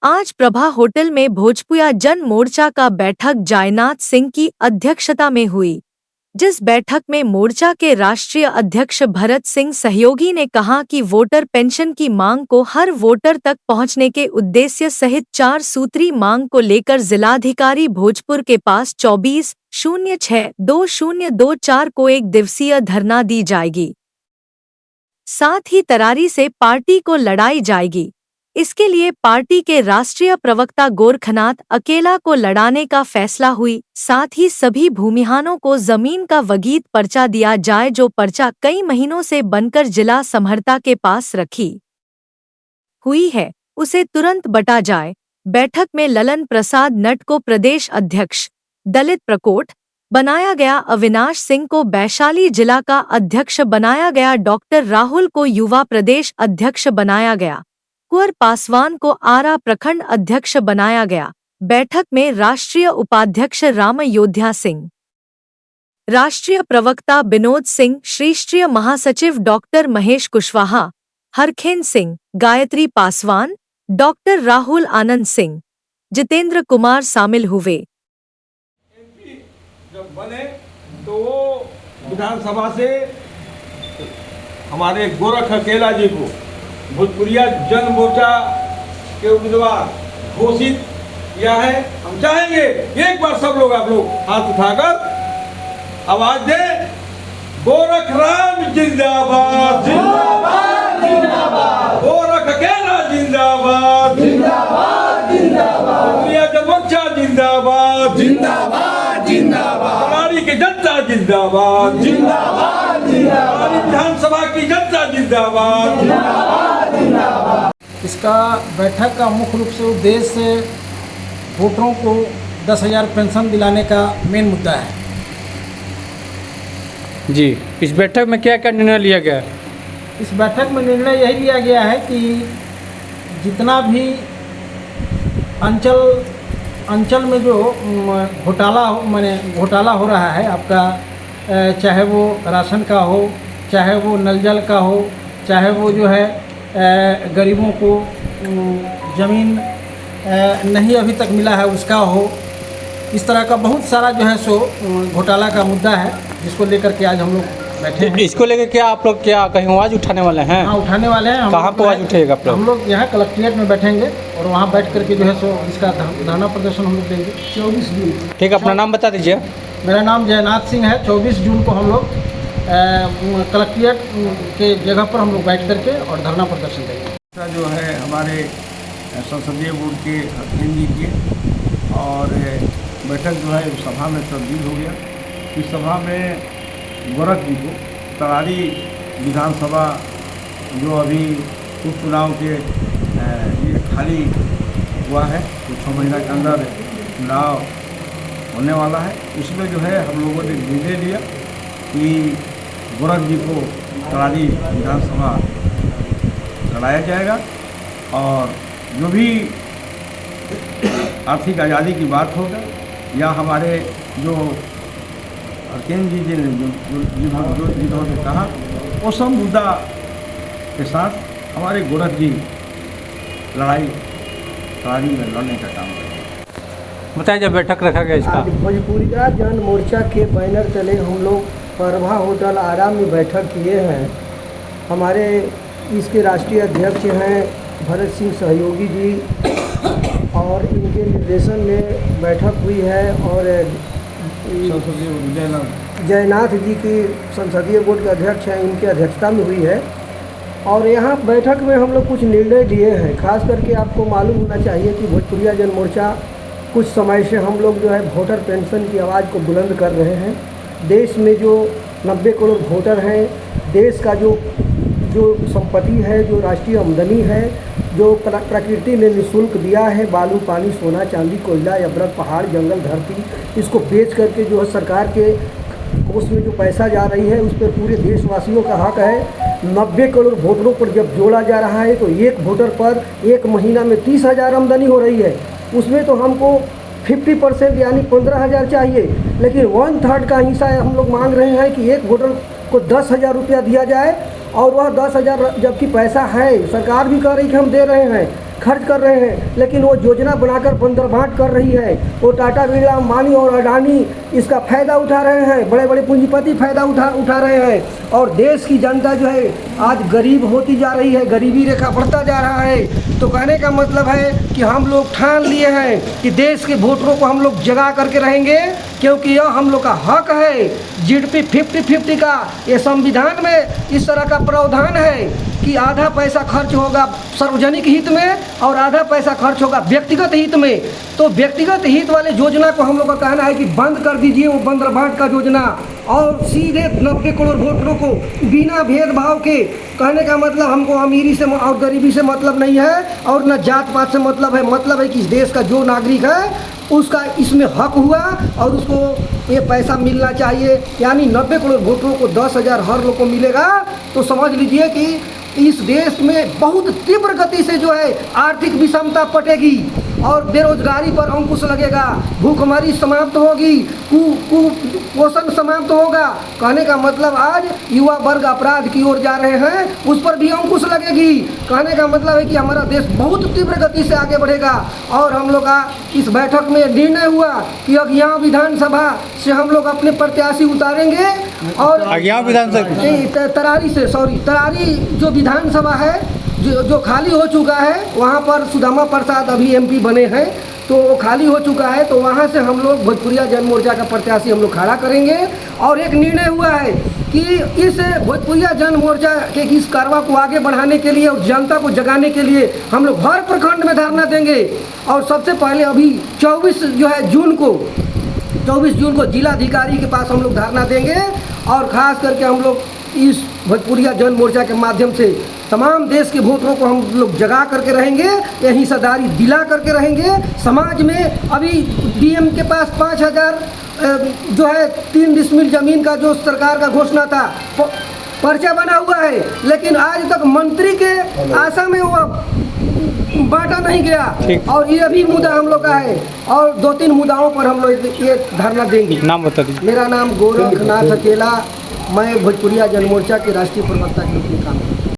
आज प्रभा होटल में भोजपुरिया जन मोर्चा का बैठक जयनाथ सिंह की अध्यक्षता में हुई। जिस बैठक में मोर्चा के राष्ट्रीय अध्यक्ष भरत सिंह सहयोगी ने कहा कि वोटर पेंशन की मांग को हर वोटर तक पहुंचने के उद्देश्य सहित 4 सूत्री मांग को लेकर जिलाधिकारी भोजपुर के पास 24/06/2024 को 1 दिवसीय धरना दी जाएगी। साथ ही तरारी से पार्टी को लड़ाई जाएगी। इसके लिए पार्टी के राष्ट्रीय प्रवक्ता गोरखनाथ अकेला को लड़ाने का फैसला हुई। साथ ही सभी भूमिहारों को जमीन का वगीत पर्चा दिया जाए। जो पर्चा कई महीनों से बनकर जिला समहर्ता के पास रखी हुई है, उसे तुरंत बटा जाए। बैठक में ललन प्रसाद नट को प्रदेश अध्यक्ष दलित प्रकोष्ठ बनाया गया, अविनाश सिंह को वैशाली जिला का अध्यक्ष बनाया गया, डॉक्टर राहुल को युवा प्रदेश अध्यक्ष बनाया गया, कुंवर पासवान को आरा प्रखंड अध्यक्ष बनाया गया। बैठक में राष्ट्रीय उपाध्यक्ष राम योध्या सिंह, राष्ट्रीय प्रवक्ता विनोद सिंह, राष्ट्रीय महासचिव डॉक्टर महेश कुशवाहा, हरखेन सिंह, गायत्री पासवान, डॉक्टर राहुल आनंद सिंह, जितेंद्र कुमार शामिल हुए। जब बने तो वो विधानसभा से हमारे गोरख अकेला जी को भोजपुरिया जन मोर्चा के उम्मीदवार घोषित किया है। हम चाहेंगे एक बार सब लोग आप लोग हाथ उठाकर आवाज दें, गोरख राम जिंदाबाद जिंदाबाद जिंदाबाद, गोरख अकेला जिंदाबाद जिंदाबाद जिंदाबाद, भोजपुरिया जन मोर्चा जिंदाबाद जिंदाबाद जिंदाबाद, तरारी की जनता जिंदाबाद जिंदाबाद जिंदाबाद, विधानसभा की जनता जिंदाबाद जिंदाबाद। इसका बैठक का मुख्य रूप से उद्देश्य वोटरों को 10,000 पेंशन दिलाने का मेन मुद्दा है। जी, इस बैठक में क्या क्या निर्णय लिया गया? इस बैठक में निर्णय यही लिया गया है कि जितना भी अंचल में जो घोटाला हो रहा है आपका, चाहे वो राशन का हो, चाहे वो नल जल का हो, चाहे वो जो है गरीबों को ज़मीन नहीं अभी तक मिला है उसका हो, इस तरह का बहुत सारा जो है सो घोटाला का मुद्दा है, जिसको लेकर के आज हम लोग बैठे हैं। इसको लेकर क्या आप लोग क्या कहीं आवाज़ उठाने वाले हैं? हाँ, उठाने वाले हैं। कहाँ पर आवाज़ उठेगा आप लोग? हम लोग यहाँ कलेक्ट्रेट में बैठेंगे और वहाँ बैठ करके जो है सो इसका धरना प्रदर्शन हम लोग देंगे 24 जून। ठीक है, अपना नाम बता दीजिए। मेरा नाम जयनाथ सिंह है। 24 जून को हम लोग कलेक्ट्रेट के जगह पर हम लोग बैठ करके और धरना प्रदर्शन देंगे। जो है हमारे संसदीय बोर्ड के हरखेन जी के और बैठक जो है सभा में तब्दील हो गया। इस सभा में गोरख जी को तरारी विधानसभा जो अभी उपचुनाव के लिए खाली हुआ है, तो 6 महीना के अंदर चुनाव होने वाला है, उसमें जो है हम लोगों ने निर्णय लिया कि गोरख जी को तरारी विधानसभा लड़ाया जाएगा और जो भी आर्थिक आज़ादी की बात होगा या हमारे जो हरखेन जी ने जिन्होंने कहा वो सब मुद्दा के साथ हमारे गोरख जी लड़ाई तरारी में लड़ने का काम करेंगे। बताइए, जब बैठक रखा गया इसका? आज भोजपुरिया जन मोर्चा के बैनर तले हम लोग प्रभा होटल आरा में बैठक किए हैं। हमारे इसके राष्ट्रीय अध्यक्ष हैं भरत सिंह सहयोगी जी और इनके निर्देशन में बैठक हुई है और जयनाथ जी की संसदीय बोर्ड के अध्यक्ष हैं, इनके अध्यक्षता में हुई है। और यहाँ बैठक में हम लोग कुछ निर्णय लिए हैं। खास करके आपको मालूम होना चाहिए कि भोजपुरिया जन मोर्चा कुछ समय से हम लोग जो है वोटर पेंशन की आवाज़ को बुलंद कर रहे हैं। देश में जो 90 करोड़ वोटर हैं, देश का जो संपत्ति है, जो राष्ट्रीय आमदनी है, जो प्रकृति ने निःशुल्क दिया है, बालू, पानी, सोना, चांदी, कोयला, अभ्रक, पहाड़, जंगल, धरती, इसको बेच करके जो है सरकार के कोष में जो पैसा जा रही है, उस पर पूरे देशवासियों का हक है। 90 करोड़ वोटरों पर जब जोड़ा जा रहा है तो एक वोटर पर एक महीना में 30,000 आमदनी हो रही है। उसमें तो हमको 50% यानी 15,000 चाहिए, लेकिन 1/3 का हिस्सा हम लोग मांग रहे हैं कि एक वोटर को 10,000 रुपया दिया जाए और वह 10,000 जबकि पैसा है, सरकार भी कह रही कि हम दे रहे हैं, खर्च कर रहे हैं, लेकिन वो योजना बनाकर बंदरबाट कर रही है। वो टाटा बिरला, अंबानी और अडानी इसका फ़ायदा उठा रहे हैं, बड़े बड़े पूंजीपति फ़ायदा उठा रहे हैं। और देश की जनता जो है आज गरीब होती जा रही है, गरीबी रेखा बढ़ता जा रहा है। तो कहने का मतलब है कि हम लोग ठान लिए हैं कि देश के वोटरों को हम लोग जगा करके रहेंगे, क्योंकि यह हम लोग का हक है। जीडीपी 50-50 का ये संविधान में इस तरह का प्रावधान है कि आधा पैसा खर्च होगा सार्वजनिक हित में और आधा पैसा खर्च होगा व्यक्तिगत हित में। तो व्यक्तिगत हित वाले योजना को हम लोग का कहना है कि बंद कर दीजिए वो बंदरबाट का योजना, और सीधे 90 करोड़ वोटरों को बिना भेदभाव के, कहने का मतलब हमको अमीरी से और गरीबी से मतलब नहीं है और न जात पात से मतलब है कि इस देश का जो नागरिक है उसका इसमें हक हुआ और उसको ये पैसा मिलना चाहिए। यानी 90 करोड़ वोटरों को 10,000 हर लोग को मिलेगा। तो समझ लीजिए कि इस देश में बहुत तीव्र गति से जो है आर्थिक विषमता पटेगी और बेरोजगारी पर अंकुश लगेगा, भूखमरी समाप्त होगी, कुपोषण समाप्त होगा। कहने का मतलब आज युवा वर्ग अपराध की ओर जा रहे हैं, उस पर भी अंकुश लगेगी। कहने का मतलब है कि हमारा देश बहुत तीव्र गति से आगे बढ़ेगा। और हम लोग का इस बैठक में निर्णय हुआ कि अज्ञान विधानसभा से हम लोग अपने प्रत्याशी उतारेंगे और अज्ञान विधानसभा तरारी जो विधानसभा है जो खाली हो चुका है, वहाँ पर सुदामा प्रसाद अभी एमपी बने हैं, तो वो खाली हो चुका है। तो वहाँ से हम लोग भोजपुरिया जन मोर्चा का प्रत्याशी हम लोग खड़ा करेंगे। और एक निर्णय हुआ है कि इस भोजपुरिया जन मोर्चा के इस कार्रवाई को आगे बढ़ाने के लिए और जनता को जगाने के लिए हम लोग हर प्रखंड में धरना देंगे। और सबसे पहले अभी 24 जून को जिलाधिकारी के पास हम लोग धरना देंगे। और ख़ास करके हम लोग इस भोजपुरिया जन मोर्चा के माध्यम से तमाम देश के वोटरों को हम लोग जगा करके रहेंगे, यह हिस्सेदारी दिला करके रहेंगे। समाज में अभी डीएम के पास 5,000 3 डिसमिल ज़मीन का जो सरकार का घोषणा था पर्चा बना हुआ है, लेकिन आज तक मंत्री के आशा में वो बांटा नहीं गया। और ये भी मुद्दा हम लोग का है और 2-3 मुद्दाओं पर हम लोग ये धरना देंगे। नाम बता दीजिए। मेरा नाम गोरखनाथ अकेला, मैं भोजपुरिया जन मोर्चा के राष्ट्रीय प्रवक्ता के रूप में काम करता हूं।